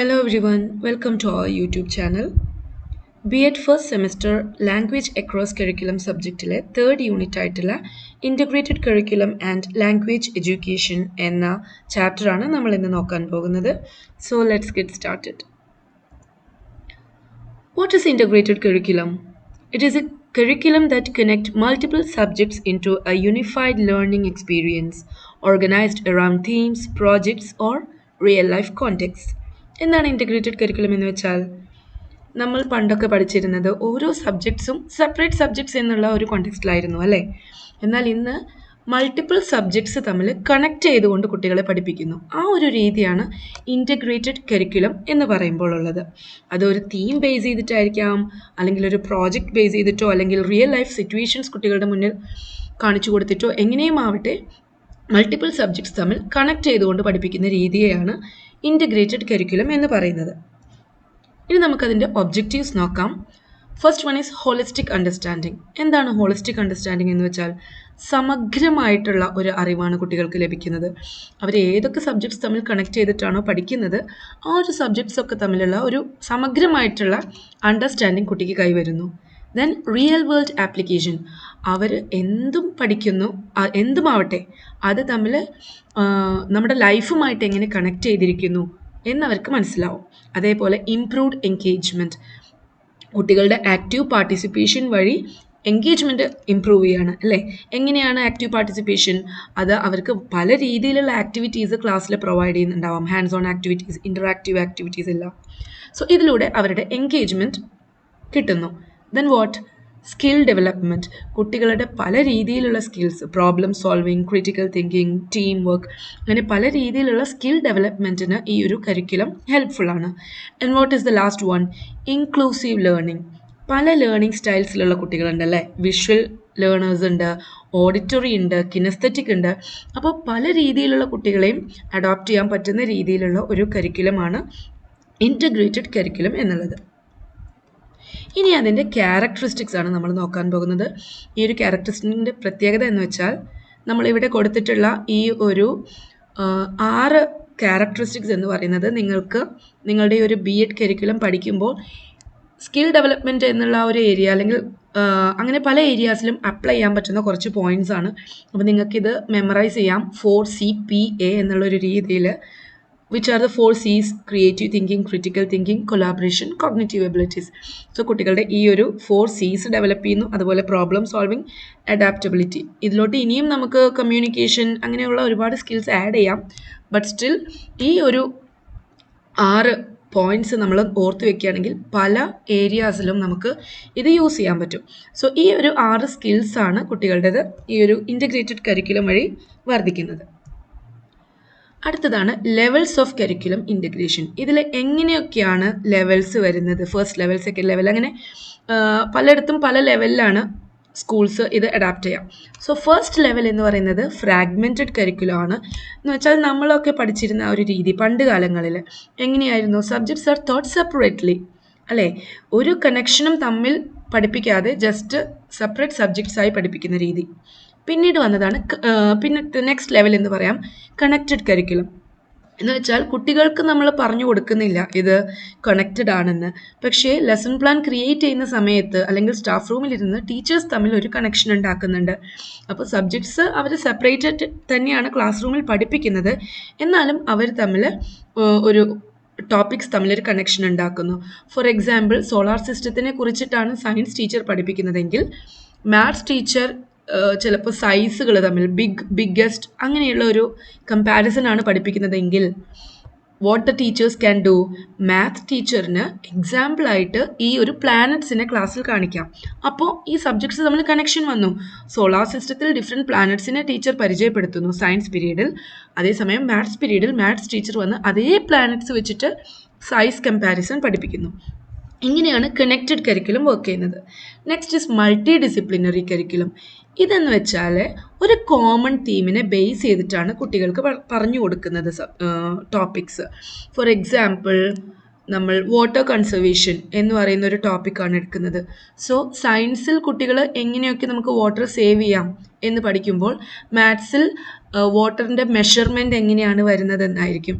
Hello everyone, welcome to our YouTube channel. B.Ed First Semester Language Across Curriculum സബ്ജക്റ്റിലെ third unit ആയിട്ടുള്ള integrated curriculum and language education എന്ന ചാപ്റ്ററാണ് നമ്മൾ ഇന്ന് നോക്കാൻ പോകുന്നത്. So let's get started. What is integrated curriculum? It is a curriculum that connects multiple subjects into a unified learning experience organized around themes, projects or real life contexts. എന്താണ് integrated curriculum എന്ന് വെച്ചാൽ നമ്മൾ പണ്ടൊക്കെ പഠിച്ചിരുന്നത് ഓരോ സബ്ജക്ട്സും separate subjects എന്നുള്ള ഒരു കോണ്ടെക്സ്റ്റിലായിരുന്നു അല്ലേ. എന്നാൽ ഇന്ന് മൾട്ടിപ്പിൾ സബ്ജക്ട്സ് തമ്മിൽ കണക്ട് ചെയ്തുകൊണ്ട് കുട്ടികളെ പഠിപ്പിക്കുന്നു. ആ ഒരു രീതിയാണ് ഇൻ്റഗ്രേറ്റഡ് കരിക്കുലം എന്ന് പറയുമ്പോൾ ഉള്ളത്. അതൊരു തീം ബേസ് ചെയ്തിട്ടായിരിക്കാം, അല്ലെങ്കിൽ ഒരു പ്രോജക്റ്റ് ബേസ് ചെയ്തിട്ടോ, അല്ലെങ്കിൽ റിയൽ ലൈഫ് സിറ്റുവേഷൻസ് കുട്ടികളുടെ മുന്നിൽ കാണിച്ചു കൊടുത്തിട്ടോ എങ്ങനെയും ആവട്ടെ മൾട്ടിപ്പിൾ സബ്ജക്ട്സ് തമ്മിൽ കണക്ട് ചെയ്തുകൊണ്ട് പഠിപ്പിക്കുന്ന രീതിയെയാണ് ഇൻ്റഗ്രേറ്റഡ് കരിക്കുലം എന്ന് പറയുന്നത്. ഇനി നമുക്കതിൻ്റെ ഒബ്ജക്റ്റീവ്സ് നോക്കാം. First one is holistic understanding. എന്താണ് ഹോളിസ്റ്റിക് അണ്ടർസ്റ്റാൻഡിങ് എന്ന് വെച്ചാൽ സമഗ്രമായിട്ടുള്ള ഒരു അറിവാണ് കുട്ടികൾക്ക് ലഭിക്കുന്നത്. അവർ ഏതൊക്കെ സബ്ജക്ട്സ് തമ്മിൽ കണക്ട് ചെയ്തിട്ടാണോ പഠിക്കുന്നത് ആ ഒരു സബ്ജക്ട്സ് ഒക്കെ തമ്മിലുള്ള ഒരു സമഗ്രമായിട്ടുള്ള അണ്ടർസ്റ്റാൻഡിങ് കുട്ടിക്ക് കൈവരുന്നു. Then real world application. അവർ എന്തും പഠിക്കുന്നു, എന്തുമാവട്ടെ അത് തമ്മിൽ നമ്മുടെ ലൈഫുമായിട്ട് എങ്ങനെ കണക്ട് ചെയ്തിരിക്കുന്നു എന്നവർക്ക് മനസ്സിലാവും. അതേപോലെ ഇംപ്രൂവ്ഡ് എൻഗേജ്മെൻറ്റ്. കുട്ടികളുടെ ആക്റ്റീവ് പാർട്ടിസിപ്പേഷൻ വഴി എൻഗേജ്മെൻറ്റ് ഇംപ്രൂവ് ചെയ്യാണ് അല്ലേ. എങ്ങനെയാണ് ആക്റ്റീവ് പാർട്ടിസിപ്പേഷൻ? അത് അവർക്ക് പല രീതിയിലുള്ള ആക്ടിവിറ്റീസ് ക്ലാസ്സിൽ പ്രൊവൈഡ് ചെയ്യുന്നുണ്ടാവാം. Hands on activities, interactive activities എല്ലാം. സോ ഇതിലൂടെ അവരുടെ എൻഗേജ്മെൻറ്റ് കിട്ടുന്നു. Then what? Skill development. കുട്ടികളുടെ പല രീതിയിലുള്ള skills, problem solving, critical thinking, team work, അങ്ങനെ പല രീതിയിലുള്ള സ്കിൽ ഡെവലപ്മെൻറ്റിന് ഈ ഒരു കരിക്കുലം ഹെൽപ്ഫുള്ളാണ്. And what is the last one? Inclusive learning. പല ലേണിംഗ് സ്റ്റൈൽസിലുള്ള കുട്ടികളുണ്ടല്ലേ. വിഷ്വൽ ലേണേഴ്സ് ഉണ്ട്, ഓഡിറ്ററി ഉണ്ട്, കിനസ്തെറ്റിക് ഉണ്ട്. അപ്പോൾ പല രീതിയിലുള്ള കുട്ടികളെയും അഡോപ്റ്റ് ചെയ്യാൻ പറ്റുന്ന രീതിയിലുള്ള ഒരു കരിക്കുലമാണ് ഇൻ്റഗ്രേറ്റഡ് കരിക്കുലം എന്നുള്ളത്. ഇനി അതിൻ്റെ ക്യാരക്ടറിസ്റ്റിക്സ് ആണ് നമ്മൾ നോക്കാൻ പോകുന്നത്. ഈ ഒരു ക്യാരക്ടറിസ്റ്റിക്കിൻ്റെ പ്രത്യേകത എന്ന് വെച്ചാൽ നമ്മളിവിടെ കൊടുത്തിട്ടുള്ള ഈ ഒരു 6 ക്യാരക്ടറിസ്റ്റിക്സ് എന്ന് പറയുന്നത് നിങ്ങളുടെ ഒരു B.Ed കരിക്കുലം പഠിക്കുമ്പോൾ സ്കിൽ ഡെവലപ്മെൻറ്റ് എന്നുള്ള ഒരു ഏരിയ, അല്ലെങ്കിൽ അങ്ങനെ പല ഏരിയാസിലും അപ്ലൈ ചെയ്യാൻ പറ്റുന്ന കുറച്ച് പോയിൻറ്റ്സ് ആണ്. അപ്പോൾ നിങ്ങൾക്കിത് മെമ്മറൈസ് ചെയ്യാം. 4CPA എന്നുള്ളൊരു രീതിയിൽ. which are the 4 C's: creative thinking, critical thinking, collaboration, cognitive abilities. So കുട്ടികളുടെ ഈ ഒരു 4 C's ഡെവലപ്പ് ചെയ്യുന്നു. അതുപോലെ പ്രോബ്ലം സോൾവിങ്, അഡാപ്റ്റബിലിറ്റി. ഇതിലോട്ട് ഇനിയും നമുക്ക് കമ്മ്യൂണിക്കേഷൻ അങ്ങനെയുള്ള ഒരുപാട് സ്കിൽസ് ആഡ് ചെയ്യാം. ബട്ട് സ്റ്റിൽ ഈ ഒരു 6 പോയിൻറ്റ്സ് നമ്മൾ ഓർത്ത് വെക്കുകയാണെങ്കിൽ പല ഏരിയാസിലും നമുക്ക് ഇത് യൂസ് ചെയ്യാൻ പറ്റും. സോ ഈ ഒരു 6 സ്കിൽസാണ് കുട്ടികളുടേത് ഈ ഒരു ഇൻ്റഗ്രേറ്റഡ് കരിക്കുലം വഴി വർദ്ധിക്കുന്നത്. അടുത്തതാണ് ലെവൽസ് ഓഫ് കരിക്കുലം ഇൻ്റഗ്രേഷൻ. ഇതിൽ എങ്ങനെയൊക്കെയാണ് ലെവൽസ് വരുന്നത്? ഫസ്റ്റ് ലെവൽ, സെക്കൻഡ് ലെവൽ, അങ്ങനെ പലയിടത്തും പല ലെവലിലാണ് സ്കൂൾസ് ഇത് അഡാപ്റ്റ് ചെയ്യാം. സോ ഫസ്റ്റ് ലെവൽ എന്ന് പറയുന്നത് ഫ്രാഗ്മെൻറ്റഡ് കരിക്കുലം ആണ്. എന്ന് വെച്ചാൽ നമ്മളൊക്കെ പഠിച്ചിരുന്ന ഒരു രീതി പണ്ട് കാലങ്ങളിൽ എങ്ങനെയായിരുന്നു? സബ്ജക്ട്സ് ആർ തോട്ട് സെപ്പറേറ്റ്ലി അല്ലേ. ഒരു കണക്ഷനും തമ്മിൽ പഠിപ്പിക്കാതെ ജസ്റ്റ് സെപ്പറേറ്റ് സബ്ജക്ട്സായി പഠിപ്പിക്കുന്ന രീതി. പിന്നീട് വന്നതാണ് പിന്നെ നെക്സ്റ്റ് ലെവൽ എന്ന് പറയാം കണക്റ്റഡ് കരിക്കുലം. എന്ന് വെച്ചാൽ കുട്ടികൾക്ക് നമ്മൾ പറഞ്ഞു കൊടുക്കുന്നില്ല ഇത് കണക്റ്റഡ് ആണെന്ന്, പക്ഷേ ലെസൺ പ്ലാൻ ക്രിയേറ്റ് ചെയ്യുന്ന സമയത്ത് അല്ലെങ്കിൽ സ്റ്റാഫ് റൂമിലിരുന്ന് ടീച്ചേഴ്സ് തമ്മിൽ ഒരു കണക്ഷൻ ഉണ്ടാക്കുന്നുണ്ട്. അപ്പോൾ സബ്ജക്ട്സ് അവർ സെപ്പറേറ്റഡ് തന്നെയാണ് ക്ലാസ് റൂമിൽ പഠിപ്പിക്കുന്നത്, എന്നാലും അവർ തമ്മിൽ ഒരു ടോപ്പിക്സ് തമ്മിലൊരു കണക്ഷൻ ഉണ്ടാക്കുന്നു. ഫോർ എക്സാമ്പിൾ, സോളാർ സിസ്റ്റത്തിനെ കുറിച്ചിട്ടാണ് സയൻസ് ടീച്ചർ പഠിപ്പിക്കുന്നതെങ്കിൽ മാത്സ് ടീച്ചർ ചിലപ്പോൾ സൈസുകൾ തമ്മിൽ ബിഗ്ഗസ്റ്റ് അങ്ങനെയുള്ള ഒരു കമ്പാരിസൺ ആണ് പഠിപ്പിക്കുന്നതെങ്കിൽ what the teachers can do, maths ടീച്ചറിന് എക്സാമ്പിളായിട്ട് ഈ ഒരു പ്ലാനറ്റ്സിനെ ക്ലാസ്സിൽ കാണിക്കാം. അപ്പോൾ ഈ സബ്ജക്ട്സ് തമ്മിൽ കണക്ഷൻ വന്നു. സോളാർ സിസ്റ്റത്തിൽ ഡിഫറെൻറ്റ് പ്ലാനറ്റ്സിനെ ടീച്ചർ പരിചയപ്പെടുത്തുന്നു സയൻസ് പീരീഡിൽ. അതേസമയം മാത്സ് പീരീഡിൽ മാത്സ് ടീച്ചർ വന്ന് അതേ പ്ലാനറ്റ്സ് വെച്ചിട്ട് സൈസ് കമ്പാരിസൺ പഠിപ്പിക്കുന്നു. ഇങ്ങനെയാണ് കണക്റ്റഡ് കരിക്കുലം വർക്ക് ചെയ്യുന്നത്. Next is multi disciplinary curriculum. ഇതെന്ന് വെച്ചാൽ ഒരു കോമൺ തീമിനെ ബേസ് ചെയ്തിട്ടാണ് കുട്ടികൾക്ക് പറഞ്ഞു കൊടുക്കുന്നത് ടോപ്പിക്സ്. ഫോർ എക്സാമ്പിൾ, നമ്മൾ വാട്ടർ കൺസർവേഷൻ എന്ന് പറയുന്ന ഒരു ടോപ്പിക്കാണ് എടുക്കുന്നത്. സോ സയൻസിൽ കുട്ടികൾ എങ്ങനെയൊക്കെ നമുക്ക് വാട്ടർ സേവ് ചെയ്യാം എന്ന് പഠിക്കുമ്പോൾ മാത്സിൽ വാട്ടറിൻ്റെ മെഷർമെൻറ്റ് എങ്ങനെയാണ് വരുന്നതെന്നായിരിക്കും.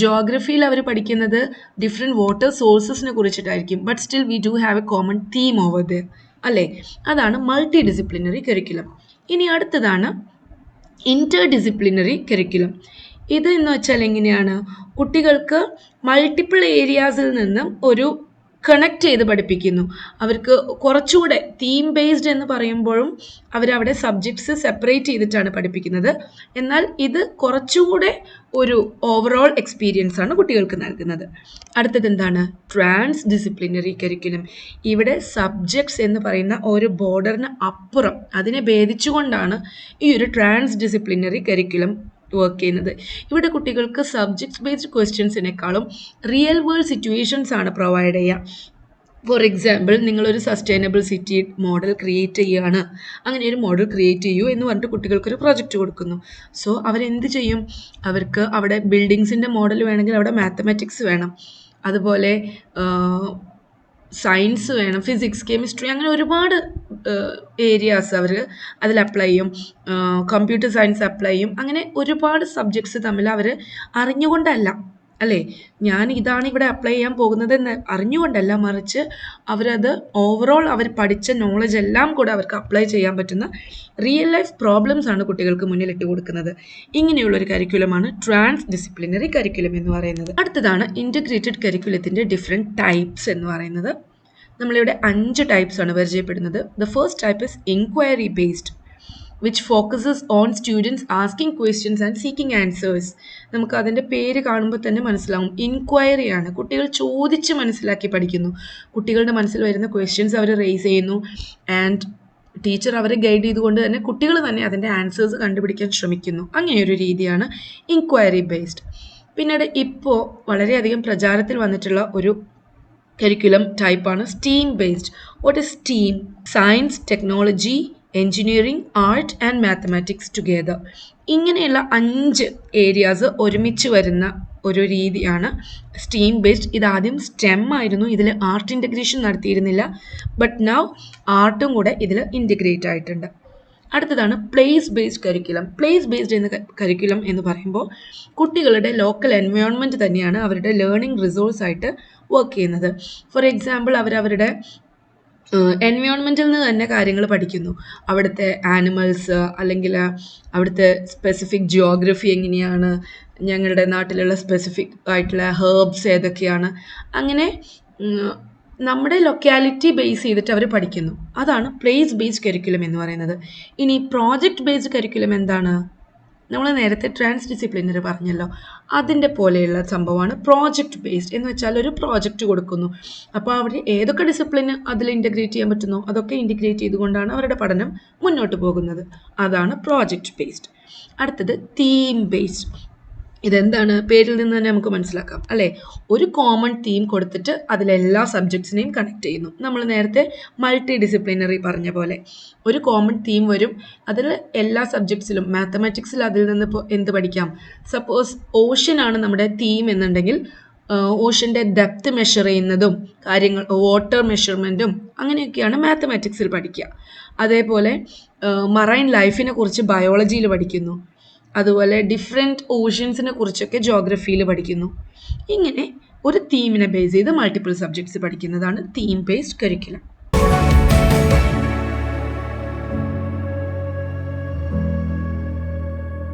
ജോഗ്രഫിയിൽ അവർ പഠിക്കുന്നത് ഡിഫറെൻറ്റ് വാട്ടർ സോഴ്സസിനെ കുറിച്ചിട്ടായിരിക്കും. But still we do have a common theme over there, അല്ലേ? അതാണ് മൾട്ടി ഡിസിപ്ലിനറി കരിക്കുലം. ഇനി അടുത്തതാണ് ഇൻ്റർ ഡിസിപ്ലിനറി കരിക്കുലം. ഇത് എന്ന് വെച്ചാൽ എങ്ങനെയാണ്, കുട്ടികൾക്ക് മൾട്ടിപ്പിൾ ഏരിയാസിൽ നിന്നും ഒരു കണക്ട് ചെയ്ത് പഠിപ്പിക്കുന്നു. അവർക്ക് കുറച്ചുകൂടെ തീം ബേസ്ഡ് എന്ന് പറയുമ്പോഴും അവരവിടെ സബ്ജക്ട്സ് സെപ്പറേറ്റ് ചെയ്തിട്ടാണ് പഠിപ്പിക്കുന്നത്. എന്നാൽ ഇത് കുറച്ചുകൂടെ ഒരു ഓവറോൾ എക്സ്പീരിയൻസ് ആണ് കുട്ടികൾക്ക് നൽകുന്നത്. അടുത്തത് എന്താണ്? Transdisciplinary curriculum. ഇവിടെ സബ്ജക്ട്സ് എന്ന് പറയുന്ന ഒരു ബോർഡറിന് അപ്പുറം അതിനെ ഭേദിച്ചുകൊണ്ടാണ് ഈ ഒരു ട്രാൻസ് ഡിസിപ്ലിനറി കരിക്കുലം വർക്ക് ചെയ്യുന്നത്. ഇവിടെ കുട്ടികൾക്ക് സബ്ജക്ട്സ് ബേസ്ഡ് ക്വസ്റ്റ്യൻസിനേക്കാളും റിയൽ വേൾഡ് സിറ്റുവേഷൻസ് ആണ് പ്രൊവൈഡ് ചെയ്യുക. ഫോർ എക്സാമ്പിൾ, നിങ്ങളൊരു സസ്റ്റൈനബിൾ സിറ്റി മോഡൽ ക്രിയേറ്റ് ചെയ്യുകയാണ്. അങ്ങനെ ഒരു മോഡൽ ക്രിയേറ്റ് ചെയ്യൂ എന്ന് പറഞ്ഞിട്ട് കുട്ടികൾക്കൊരു പ്രൊജക്റ്റ് കൊടുക്കുന്നു. സോ അവരെന്ത് ചെയ്യും? അവർക്ക് അവിടെ ബിൽഡിങ്സിൻ്റെ മോഡൽ വേണമെങ്കിൽ അവിടെ മാത്തമാറ്റിക്സ് വേണം, അതുപോലെ സയൻസ് വേണം, ഫിസിക്സ്, കെമിസ്ട്രി, അങ്ങനെ ഒരുപാട് ഏരിയാസ് അവർ അതിൽ അപ്ലൈ ചെയ്യും. കമ്പ്യൂട്ടർ സയൻസ് അപ്ലൈ ചെയ്യും. അങ്ങനെ ഒരുപാട് സബ്ജക്ട്സ് തമ്മിൽ അവർ അറിഞ്ഞുകൊണ്ടല്ല, അല്ലേ, ഞാൻ ഇതാണ് ഇവിടെ അപ്ലൈ ചെയ്യാൻ പോകുന്നത് എന്ന് അറിഞ്ഞുകൊണ്ടല്ല, മറിച്ച് അവരത് ഓവറോൾ അവർ പഠിച്ച നോളജ് എല്ലാം കൂടെ അവർക്ക് അപ്ലൈ ചെയ്യാൻ പറ്റുന്ന റിയൽ ലൈഫ് പ്രോബ്ലംസ് ആണ് കുട്ടികൾക്ക് മുന്നിൽ ഇട്ട് കൊടുക്കുന്നത്. ഇങ്ങനെയുള്ളൊരു കരിക്കുലമാണ് ട്രാൻസ് ഡിസിപ്ലിനറി കരിക്കുലം എന്ന് പറയുന്നത്. അടുത്തതാണ് ഇൻ്റഗ്രേറ്റഡ് കരിക്കുലത്തിൻ്റെ ഡിഫറെൻറ്റ് ടൈപ്സ് എന്ന് പറയുന്നത്. നമ്മളിവിടെ 5 ടൈപ്സ് ആണ് പരിചയപ്പെടുന്നത്. The first type is inquiry based, which focuses on students asking questions and seeking answers. നമുക്ക് അതിൻ്റെ പേര് കാണുമ്പോൾ തന്നെ മനസ്സിലാവും, ഇൻക്വയറിയാണ്. കുട്ടികൾ ചോദിച്ച് മനസ്സിലാക്കി പഠിക്കുന്നു. കുട്ടികളുടെ മനസ്സിൽ വരുന്ന ക്വസ്റ്റ്യൻസ് അവർ റേസ് ചെയ്യുന്നു ആൻഡ് ടീച്ചർ അവരെ ഗൈഡ് ചെയ്തുകൊണ്ട് തന്നെ കുട്ടികൾ തന്നെ അതിൻ്റെ ആൻസേഴ്സ് കണ്ടുപിടിക്കാൻ ശ്രമിക്കുന്നു. അങ്ങനെയൊരു രീതിയാണ് ഇൻക്വയറി ബേസ്ഡ്. പിന്നീട് ഇപ്പോൾ വളരെയധികം പ്രചാരത്തിൽ വന്നിട്ടുള്ള ഒരു കരിക്കുലം ടൈപ്പാണ് steam based. What is steam? Science, technology, engineering, art and mathematics together. ഇങ്ങനെയുള്ള 5 ഏരിയാസ് ഒരുമിച്ച് വരുന്ന ഒരു രീതിയാണ് സ്റ്റീം ബേസ്ഡ്. ഇതാദ്യം സ്റ്റെം ആയിരുന്നു, ഇതിൽ ആർട്ട് ഇൻ്റഗ്രേഷൻ നടത്തിയിരുന്നില്ല. ബട്ട് നൗ ആർട്ടും കൂടെ ഇതിൽ ഇൻ്റഗ്രേറ്റ് ആയിട്ടുണ്ട്. അടുത്തതാണ് place based curriculum. Place based എന്ന കരിക്കുലം എന്ന് പറയുമ്പോൾ കുട്ടികളുടെ ലോക്കൽ എൻവയോൺമെൻറ്റ് തന്നെയാണ് അവരുടെ ലേണിംഗ് റിസോഴ്സ് ആയിട്ട് വർക്ക് ചെയ്യുന്നത്. ഫോർ എക്സാമ്പിൾ, അവരവരുടെ എൻവയോൺമെൻറ്റിൽ നിന്ന് തന്നെ കാര്യങ്ങൾ പഠിക്കുന്നു. അവിടുത്തെ ആനിമൽസ്, അല്ലെങ്കിൽ അവിടുത്തെ സ്പെസിഫിക് ജിയോഗ്രഫി എങ്ങനെയാണ്, ഞങ്ങളുടെ നാട്ടിലുള്ള സ്പെസിഫിക് ആയിട്ടുള്ള ഹെർബ്സ് ഏതൊക്കെയാണ്, അങ്ങനെ നമ്മുടെ ലൊക്കാലിറ്റി ബേസ് ചെയ്തിട്ട് അവർ പഠിക്കുന്നു. അതാണ് പ്ലേസ് ബേസ്ഡ് കരിക്കുലം എന്ന് പറയുന്നത്. ഇനി പ്രോജക്റ്റ് ബേസ്ഡ് കരിക്കുലം എന്താണ്? നമ്മൾ നേരത്തെ ട്രാൻസ് ഡിസിപ്ലിനറി പറഞ്ഞല്ലോ, അതിൻ്റെ പോലെയുള്ള സംഭവമാണ് പ്രോജക്റ്റ് ബേസ്ഡ്. എന്ന് വെച്ചാൽ ഒരു പ്രോജക്റ്റ് കൊടുക്കുന്നു, അപ്പോൾ അവർ ഏതൊക്കെ ഡിസിപ്ലിന് അതിൽ ഇൻ്റഗ്രേറ്റ് ചെയ്യാൻ പറ്റുന്നോ അതൊക്കെ ഇൻ്റഗ്രേറ്റ് ചെയ്തുകൊണ്ടാണ് അവരുടെ പഠനം മുന്നോട്ട് പോകുന്നത്. അതാണ് പ്രോജക്റ്റ് ബേസ്ഡ്. അടുത്തത് തീം ബേസ്ഡ്. ഇതെന്താണ്? പേരിൽ നിന്ന് തന്നെ നമുക്ക് മനസ്സിലാക്കാം, അല്ലേ? ഒരു കോമൺ തീം കൊടുത്തിട്ട് അതിലെല്ലാ സബ്ജക്ട്സിനെയും കണക്ട് ചെയ്യുന്നു. നമ്മൾ നേരത്തെ മൾട്ടി ഡിസിപ്ലിനറി പറഞ്ഞ പോലെ ഒരു കോമൺ തീം വരും, അതിൽ എല്ലാ സബ്ജക്ട്സിലും, മാത്തമാറ്റിക്സിൽ അതിൽ നിന്ന് ഇപ്പോൾ എന്ത് പഠിക്കാം? സപ്പോസ് ഓഷ്യൻ ആണ് നമ്മുടെ തീം എന്നുണ്ടെങ്കിൽ ഓഷ്യൻ്റെ ഡെപ്ത് മെഷർ ചെയ്യുന്നതും കാര്യങ്ങൾ, വാട്ടർ മെഷർമെൻറ്റും അങ്ങനെയൊക്കെയാണ് മാത്തമാറ്റിക്സിൽ പഠിക്കുക. അതേപോലെ മറൈൻ ലൈഫിനെ കുറിച്ച് ബയോളജിയിൽ പഠിക്കുന്നു. അതുപോലെ ഡിഫറെൻറ്റ് ഓഷ്യൻസിനെ കുറിച്ചൊക്കെ ജോഗ്രഫിയിൽ പഠിക്കുന്നു. ഇങ്ങനെ ഒരു തീമിനെ ബേസ് ചെയ്ത് മൾട്ടിപ്പിൾ സബ്ജക്ട്സ് പഠിക്കുന്നതാണ് തീം ബേസ്ഡ് കരിക്കുലം.